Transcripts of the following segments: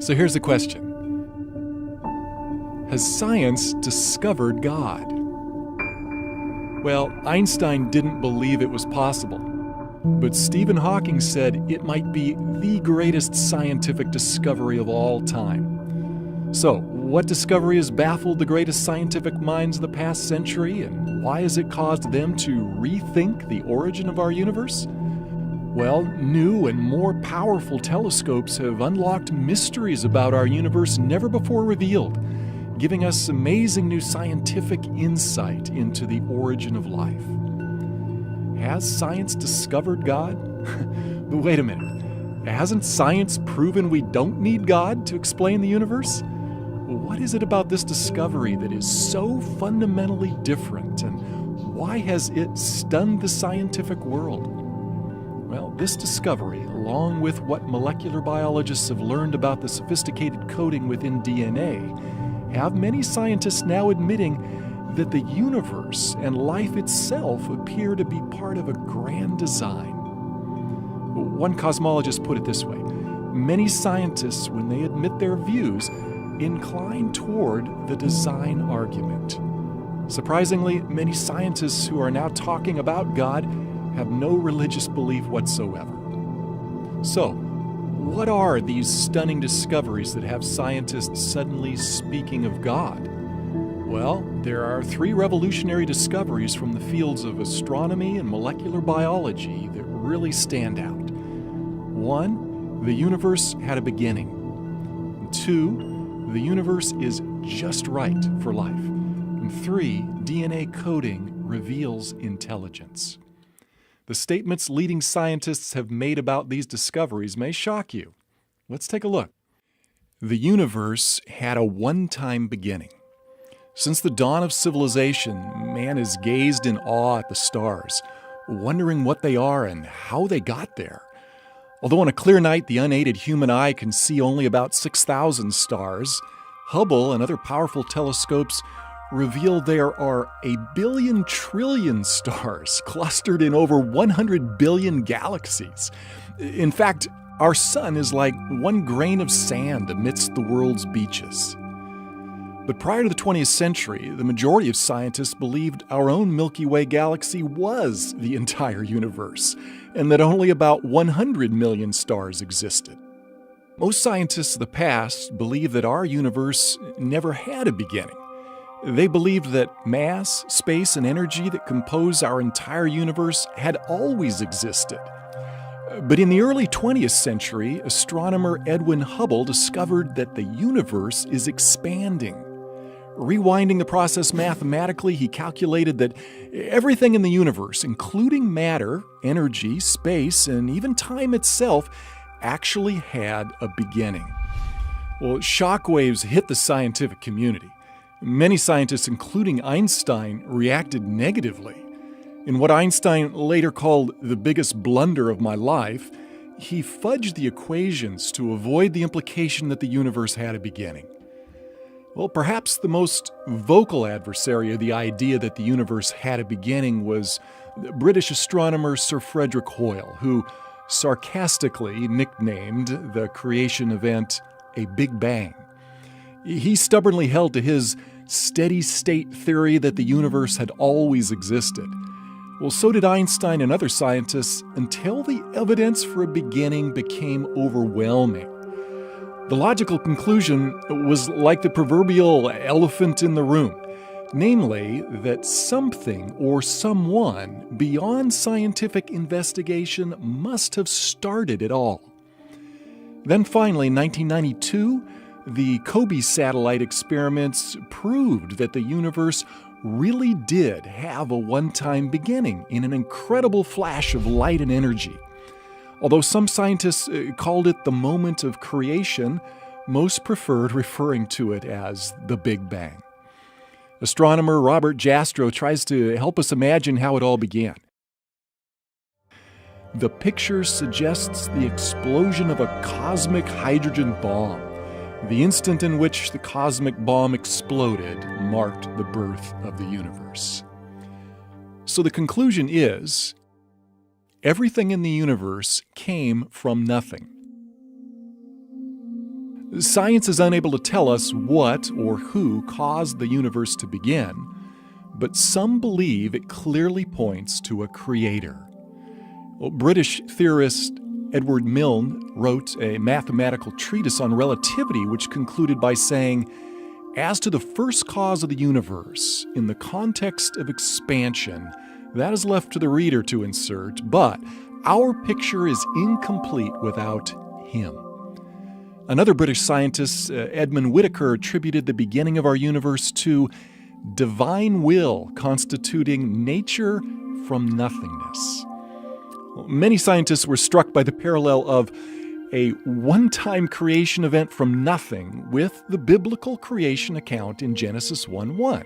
So here's the question. Has science discovered God? Well, Einstein didn't believe it was possible, but Stephen Hawking said it might be the greatest scientific discovery of all time. So, what discovery has baffled the greatest scientific minds of the past century, and why has it caused them to rethink the origin of our universe? Well, new and more powerful telescopes have unlocked mysteries about our universe never before revealed, giving us amazing new scientific insight into the origin of life. Has science discovered God? But wait a minute. Hasn't science proven we don't need God to explain the universe? What is it about this discovery that is so fundamentally different, and why has it stunned the scientific world? Well, this discovery, along with what molecular biologists have learned about the sophisticated coding within DNA, have many scientists now admitting that the universe and life itself appear to be part of a grand design. One cosmologist put it this way: many scientists, when they admit their views, incline toward the design argument. Surprisingly, many scientists who are now talking about God have no religious belief whatsoever. So, what are these stunning discoveries that have scientists suddenly speaking of God? Well, there are three revolutionary discoveries from the fields of astronomy and molecular biology that really stand out. One, the universe had a beginning. Two, the universe is just right for life. And three, DNA coding reveals intelligence. The statements leading scientists have made about these discoveries may shock you. Let's take a look. The universe had a one-time beginning. Since the dawn of civilization, man has gazed in awe at the stars, wondering what they are and how they got there. Although on a clear night the unaided human eye can see only about 6,000 stars, Hubble and other powerful telescopes reveal there are a billion trillion stars clustered in over 100 billion galaxies. In fact, our sun is like one grain of sand amidst the world's beaches. But prior to the 20th century, the majority of scientists believed our own Milky Way galaxy was the entire universe, and that only about 100 million stars existed. Most scientists of the past believed that our universe never had a beginning. They believed that mass, space, and energy that compose our entire universe had always existed. But in the early 20th century, astronomer Edwin Hubble discovered that the universe is expanding. Rewinding the process mathematically, he calculated that everything in the universe, including matter, energy, space, and even time itself, actually had a beginning. Well, shockwaves hit the scientific community. Many scientists, including Einstein, reacted negatively. In what Einstein later called the biggest blunder of my life, he fudged the equations to avoid the implication that the universe had a beginning. Well, perhaps the most vocal adversary of the idea that the universe had a beginning was British astronomer Sir Frederick Hoyle, who sarcastically nicknamed the creation event a Big Bang. He stubbornly held to his steady-state theory that the universe had always existed. Well, so did Einstein and other scientists until the evidence for a beginning became overwhelming. The logical conclusion was like the proverbial elephant in the room, namely that something or someone beyond scientific investigation must have started it all. Then finally, in 1992, the COBE satellite experiments proved that the universe really did have a one-time beginning in an incredible flash of light and energy. Although some scientists called it the moment of creation, most preferred referring to it as the Big Bang. Astronomer Robert Jastrow tries to help us imagine how it all began. The picture suggests the explosion of a cosmic hydrogen bomb. The instant in which the cosmic bomb exploded marked the birth of the universe. So the conclusion is, everything in the universe came from nothing. Science is unable to tell us what or who caused the universe to begin, but some believe it clearly points to a creator. British theorist Edward Milne wrote a mathematical treatise on relativity, which concluded by saying, "As to the first cause of the universe, in the context of expansion, that is left to the reader to insert, but our picture is incomplete without him." Another British scientist, Edmund Whittaker, attributed the beginning of our universe to divine will constituting nature from nothingness. Many scientists were struck by the parallel of a one-time creation event from nothing with the biblical creation account in Genesis 1:1.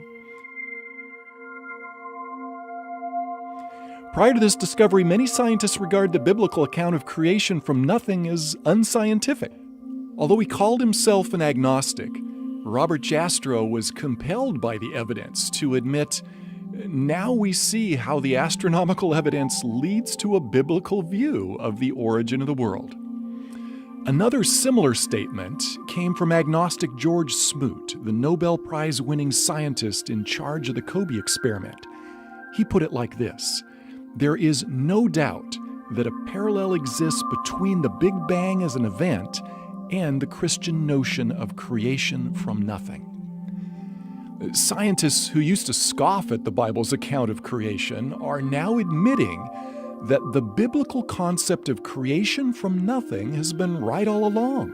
Prior to this discovery, many scientists regard the biblical account of creation from nothing as unscientific. Although he called himself an agnostic, Robert Jastrow was compelled by the evidence to admit, "Now we see how the astronomical evidence leads to a biblical view of the origin of the world." Another similar statement came from agnostic George Smoot, the Nobel Prize-winning scientist in charge of the Kobe experiment. He put it like this: "There is no doubt that a parallel exists between the Big Bang as an event and the Christian notion of creation from nothing." Scientists who used to scoff at the Bible's account of creation are now admitting that the biblical concept of creation from nothing has been right all along.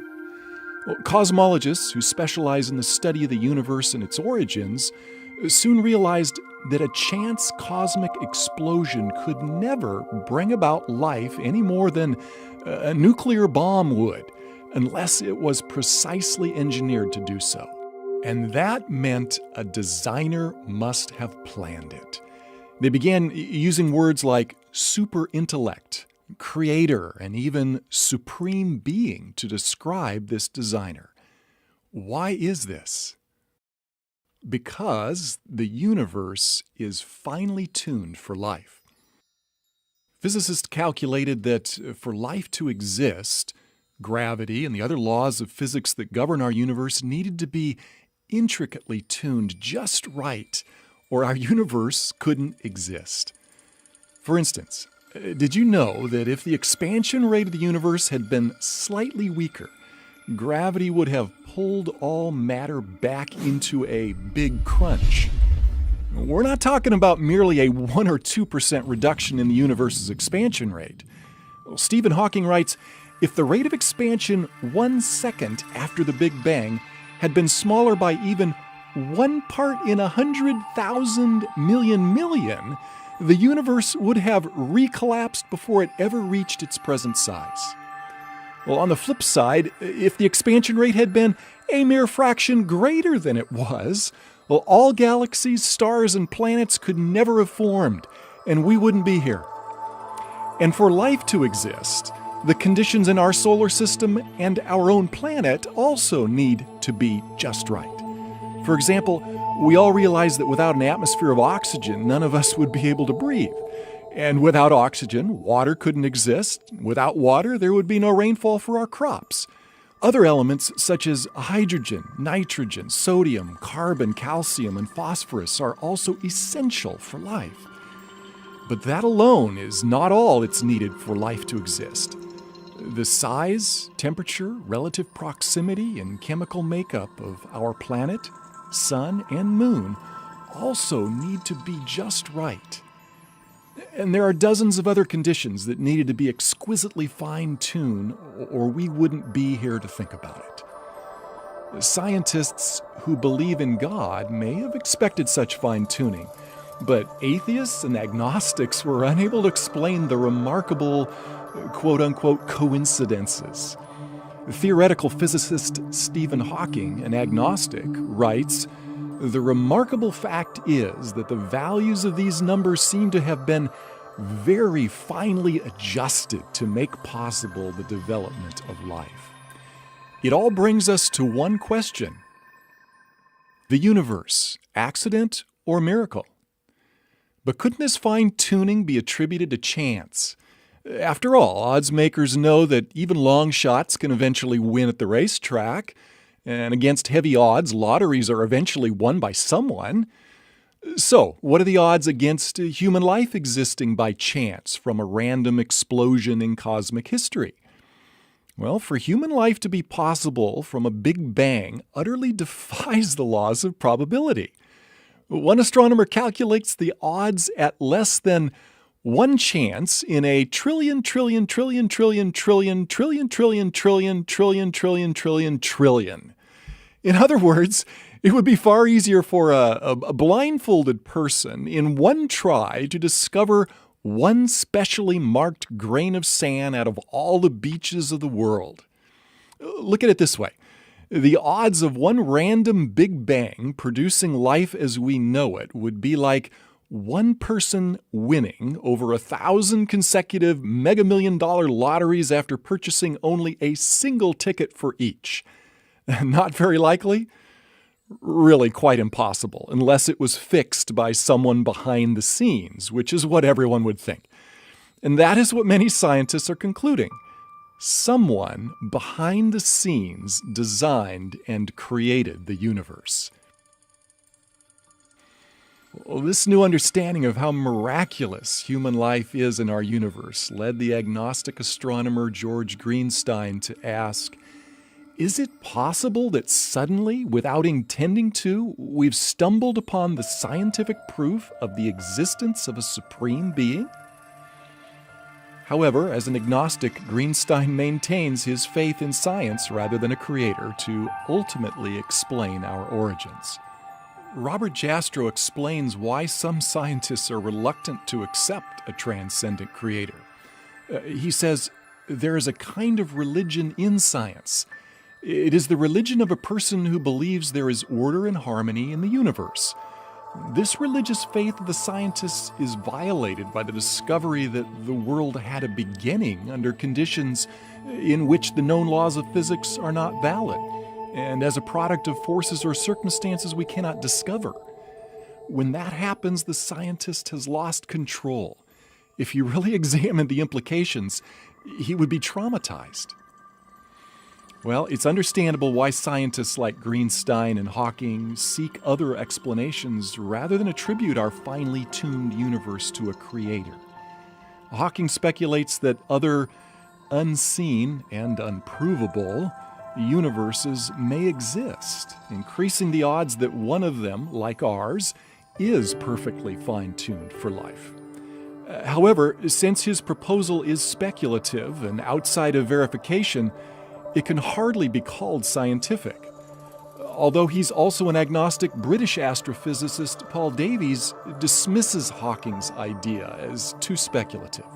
Cosmologists who specialize in the study of the universe and its origins soon realized that a chance cosmic explosion could never bring about life any more than a nuclear bomb would, unless it was precisely engineered to do so. And that meant a designer must have planned it. They began using words like super intellect, creator, and even supreme being to describe this designer. Why is this? Because the universe is finely tuned for life. Physicists calculated that for life to exist, gravity and the other laws of physics that govern our universe needed to be intricately tuned just right, or our universe couldn't exist. For instance, did you know that if the expansion rate of the universe had been slightly weaker, gravity would have pulled all matter back into a big crunch? We're not talking about merely a 1 or 2% reduction in the universe's expansion rate. Stephen Hawking writes, "If the rate of expansion 1 second after the Big Bang had been smaller by even 1 part in 100,000 million, the universe would have recollapsed before it ever reached its present size." Well, on the flip side, if the expansion rate had been a mere fraction greater than it was, well, all galaxies, stars, and planets could never have formed, and we wouldn't be here. And for life to exist, the conditions in our solar system and our own planet also need to be just right. For example, we all realize that without an atmosphere of oxygen, none of us would be able to breathe. And without oxygen, water couldn't exist. Without water, there would be no rainfall for our crops. Other elements such as hydrogen, nitrogen, sodium, carbon, calcium, and phosphorus are also essential for life. But that alone is not all that's needed for life to exist. The size, temperature, relative proximity, and chemical makeup of our planet, sun, and moon also need to be just right. And there are dozens of other conditions that needed to be exquisitely fine-tuned, or we wouldn't be here to think about it. Scientists who believe in God may have expected such fine-tuning, but atheists and agnostics were unable to explain the remarkable, quote-unquote, coincidences. Theoretical physicist Stephen Hawking, an agnostic, writes, "The remarkable fact is that the values of these numbers seem to have been very finely adjusted to make possible the development of life." It all brings us to one question: the universe, accident or miracle? But couldn't this fine-tuning be attributed to chance? After all, odds makers know that even long shots can eventually win at the racetrack, and against heavy odds, lotteries are eventually won by someone. So, what are the odds against human life existing by chance from a random explosion in cosmic history? Well, for human life to be possible from a big bang utterly defies the laws of probability. One astronomer calculates the odds at less than one chance in a trillion, trillion, trillion, trillion, trillion, trillion, trillion, trillion, trillion, trillion, trillion, trillion. In other words, it would be far easier for a blindfolded person in one try to discover one specially marked grain of sand out of all the beaches of the world. Look at it this way. The odds of one random Big Bang producing life as we know it would be like one person winning over 1,000 consecutive mega million-dollar lotteries after purchasing only a single ticket for each. Not very likely? Really quite impossible, unless it was fixed by someone behind the scenes, which is what everyone would think. And that is what many scientists are concluding. Someone behind the scenes designed and created the universe. Well, this new understanding of how miraculous human life is in our universe led the agnostic astronomer George Greenstein to ask, is it possible that suddenly, without intending to, we've stumbled upon the scientific proof of the existence of a supreme being? However, as an agnostic, Greenstein maintains his faith in science rather than a creator to ultimately explain our origins. Robert Jastrow explains why some scientists are reluctant to accept a transcendent creator. He says, there is a kind of religion in science. It is the religion of a person who believes there is order and harmony in the universe. This religious faith of the scientists is violated by the discovery that the world had a beginning under conditions in which the known laws of physics are not valid, and as a product of forces or circumstances we cannot discover. When that happens, the scientist has lost control. If you really examine the implications, he would be traumatized. Well, it's understandable why scientists like Greenstein and Hawking seek other explanations rather than attribute our finely tuned universe to a creator. Hawking speculates that other unseen and unprovable universes may exist, increasing the odds that one of them, like ours, is perfectly fine-tuned for life. However, since his proposal is speculative and outside of verification, it can hardly be called scientific. Although he's also an agnostic, British astrophysicist Paul Davies dismisses Hawking's idea as too speculative.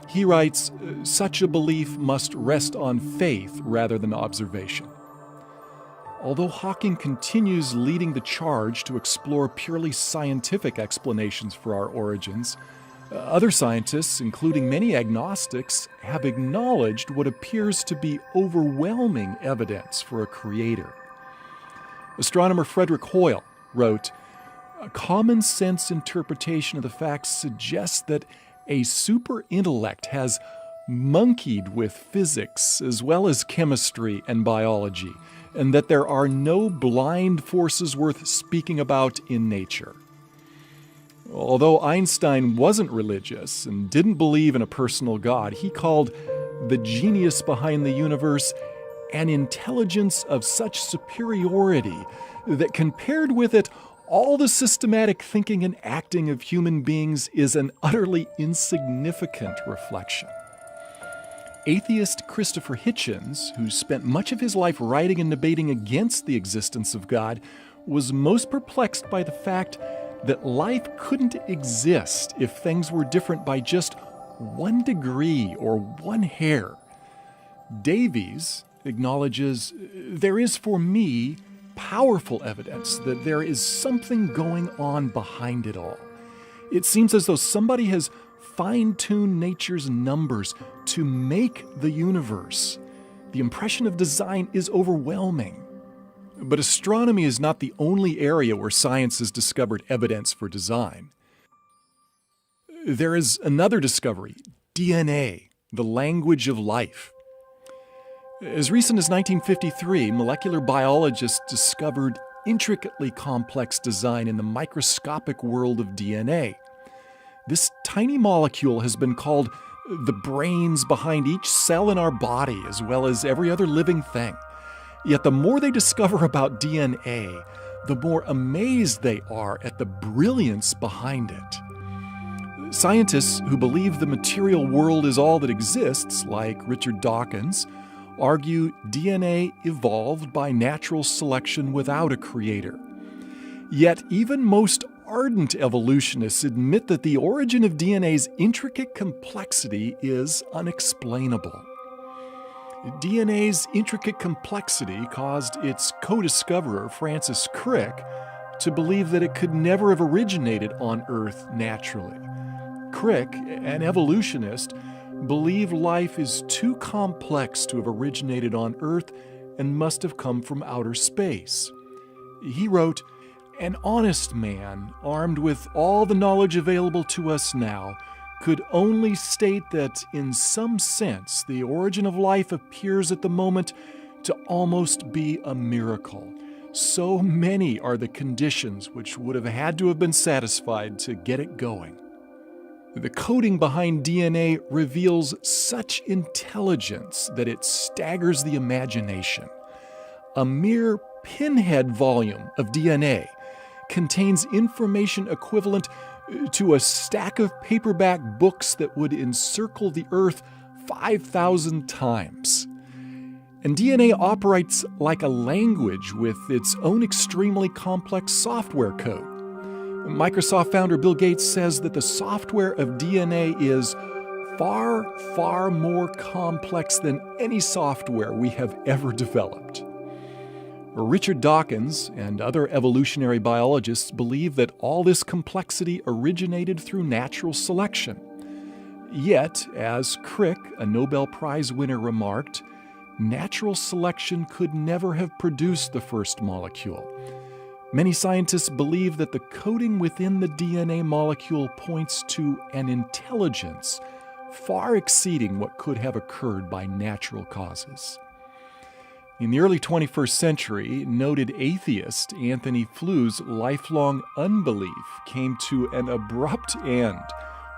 He writes, such a belief must rest on faith rather than observation. Although Hawking continues leading the charge to explore purely scientific explanations for our origins, other scientists, including many agnostics, have acknowledged what appears to be overwhelming evidence for a creator. Astronomer Frederick Hoyle wrote, a common sense interpretation of the facts suggests that a super intellect has monkeyed with physics as well as chemistry and biology, and that there are no blind forces worth speaking about in nature. Although Einstein wasn't religious and didn't believe in a personal God, he called the genius behind the universe an intelligence of such superiority that compared with it, all the systematic thinking and acting of human beings is an utterly insignificant reflection. Atheist Christopher Hitchens, who spent much of his life writing and debating against the existence of God, was most perplexed by the fact that life couldn't exist if things were different by just 1 degree or 1 hair. Davies acknowledges, there is for me powerful evidence that there is something going on behind it all. It seems as though somebody has fine-tuned nature's numbers to make the universe. The impression of design is overwhelming. But astronomy is not the only area where science has discovered evidence for design. There is another discovery DNA, the language of life. As recent as 1953, molecular biologists discovered intricately complex design in the microscopic world of DNA. This tiny molecule has been called the brains behind each cell in our body, as well as every other living thing. Yet the more they discover about DNA, the more amazed they are at the brilliance behind it. Scientists who believe the material world is all that exists, like Richard Dawkins, argue DNA evolved by natural selection without a creator. Yet even most ardent evolutionists admit that the origin of DNA's intricate complexity is unexplainable. DNA's intricate complexity caused its co-discoverer, Francis Crick, to believe that it could never have originated on Earth naturally. Crick, an evolutionist, believed life is too complex to have originated on Earth and must have come from outer space. He wrote, "An honest man, armed with all the knowledge available to us now, could only state that, in some sense, the origin of life appears at the moment to almost be a miracle. So many are the conditions which would have had to have been satisfied to get it going." The coding behind DNA reveals such intelligence that it staggers the imagination. A mere pinhead volume of DNA contains information equivalent to a stack of paperback books that would encircle the Earth 5,000 times. And DNA operates like a language with its own extremely complex software code. Microsoft founder Bill Gates says that the software of DNA is far, far more complex than any software we have ever developed. Richard Dawkins and other evolutionary biologists believe that all this complexity originated through natural selection. Yet, as Crick, a Nobel Prize winner, remarked, natural selection could never have produced the first molecule. Many scientists believe that the coding within the DNA molecule points to an intelligence far exceeding what could have occurred by natural causes. In the early 21st century, noted atheist Anthony Flou's lifelong unbelief came to an abrupt end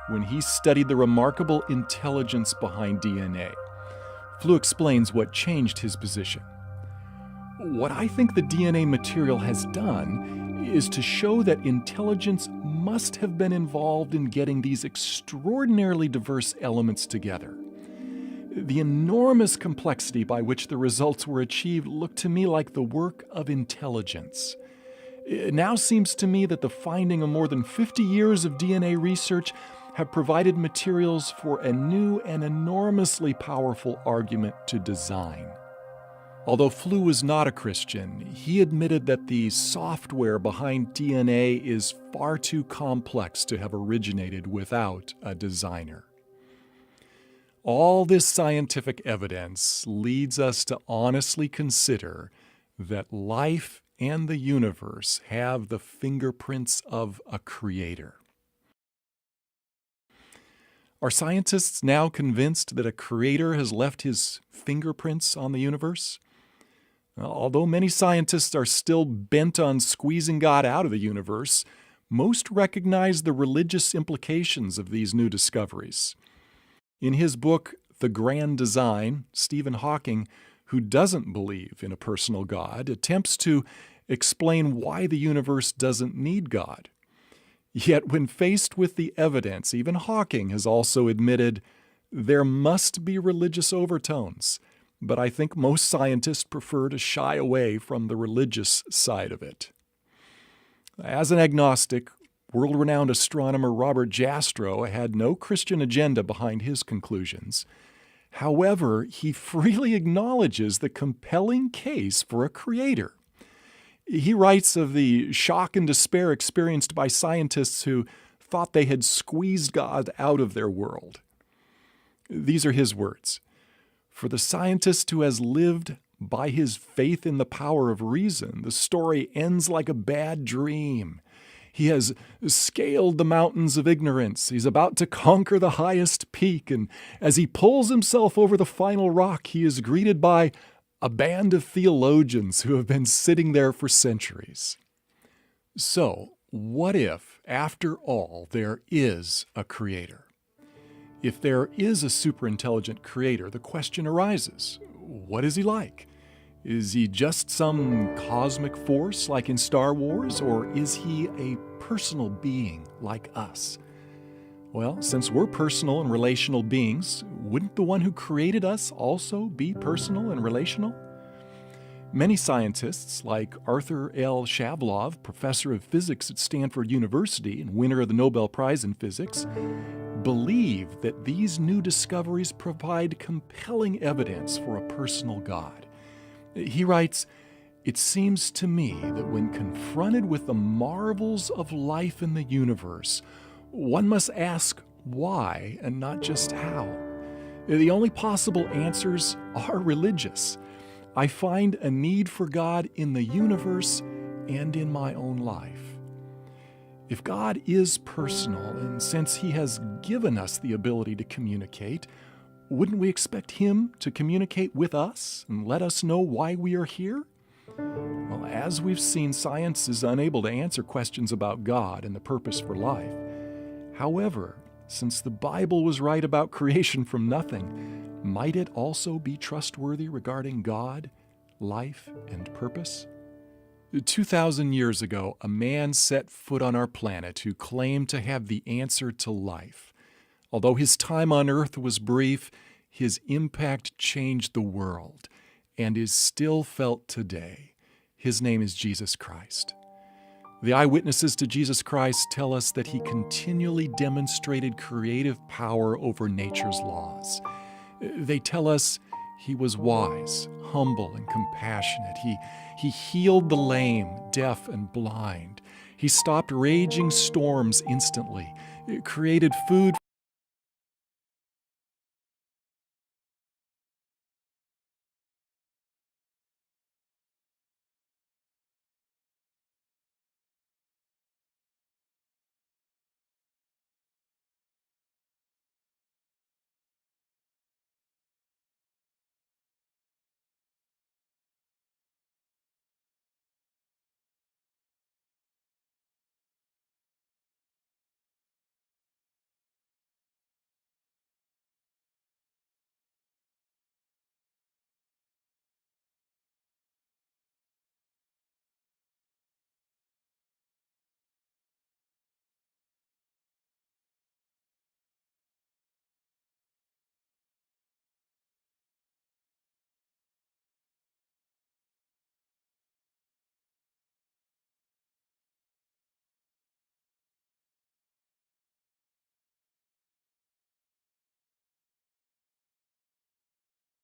when he studied the remarkable intelligence behind DNA. Flou explains what changed his position. "What I think the DNA material has done is to show that intelligence must have been involved in getting these extraordinarily diverse elements together. The enormous complexity by which the results were achieved looked to me like the work of intelligence. It now seems to me that the finding of more than 50 years of DNA research have provided materials for a new and enormously powerful argument to design." Although Flou was not a Christian, he admitted that the software behind DNA is far too complex to have originated without a designer. All this scientific evidence leads us to honestly consider that life and the universe have the fingerprints of a creator. Are scientists now convinced that a creator has left his fingerprints on the universe? Although many scientists are still bent on squeezing God out of the universe, most recognize the religious implications of these new discoveries. In his book, The Grand Design, Stephen Hawking, who doesn't believe in a personal God, attempts to explain why the universe doesn't need God. Yet when faced with the evidence, even Hawking has also admitted there must be religious overtones. But I think most scientists prefer to shy away from the religious side of it. As an agnostic, world-renowned astronomer Robert Jastrow had no Christian agenda behind his conclusions. However, he freely acknowledges the compelling case for a creator. He writes of the shock and despair experienced by scientists who thought they had squeezed God out of their world. These are his words. "For the scientist who has lived by his faith in the power of reason, the story ends like a bad dream. He has scaled the mountains of ignorance. He's about to conquer the highest peak. And as he pulls himself over the final rock, he is greeted by a band of theologians who have been sitting there for centuries. So, what if, after all, there is a creator? If there is a superintelligent creator, the question arises, what is he like? Is he just some cosmic force like in Star Wars, or is he a personal being like us? Well, since we're personal and relational beings, wouldn't the one who created us also be personal and relational? Many scientists, like Arthur L. Shavlov, professor of physics at Stanford University and winner of the Nobel Prize in Physics, believe that these new discoveries provide compelling evidence for a personal God. He writes, "It seems to me that when confronted with the marvels of life in the universe, one must ask why and not just how. The only possible answers are religious. I find a need for God in the universe and in my own life." If God is personal, and since He has given us the ability to communicate, wouldn't we expect Him to communicate with us and let us know why we are here? Well, as we've seen, science is unable to answer questions about God and the purpose for life. However, since the Bible was right about creation from nothing, might it also be trustworthy regarding God, life, and purpose? 2,000 years ago, a man set foot on our planet who claimed to have the answer to life. Although his time on Earth was brief, his impact changed the world and is still felt today. His name is Jesus Christ. The eyewitnesses to Jesus Christ tell us that He continually demonstrated creative power over nature's laws. They tell us He was wise, humble, and compassionate. He healed the lame, deaf, and blind. He stopped raging storms instantly, created food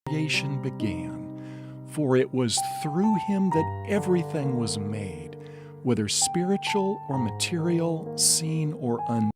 creation began, for it was through Him that everything was made, whether spiritual or material, seen or unseen.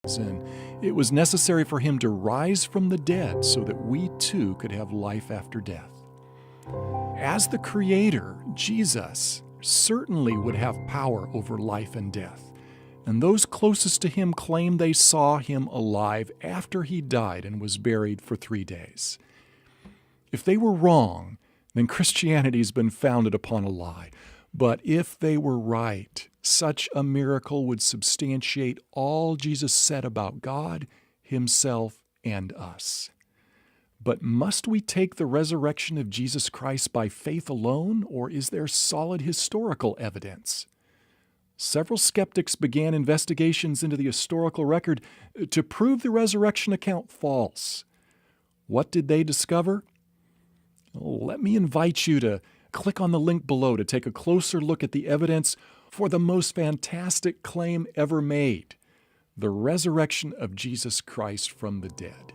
And it was necessary for Him to rise from the dead so that we too could have life after death. As the Creator, Jesus certainly would have power over life and death, and those closest to Him claim they saw Him alive after He died and was buried for 3 days. If they were wrong, then Christianity's been founded upon a lie. But if they were right, such a miracle would substantiate all Jesus said about God, Himself, and us. But must we take the resurrection of Jesus Christ by faith alone, or is there solid historical evidence? Several skeptics began investigations into the historical record to prove the resurrection account false. What did they discover? Let me invite you to click on the link below to take a closer look at the evidence for the most fantastic claim ever made, the resurrection of Jesus Christ from the dead.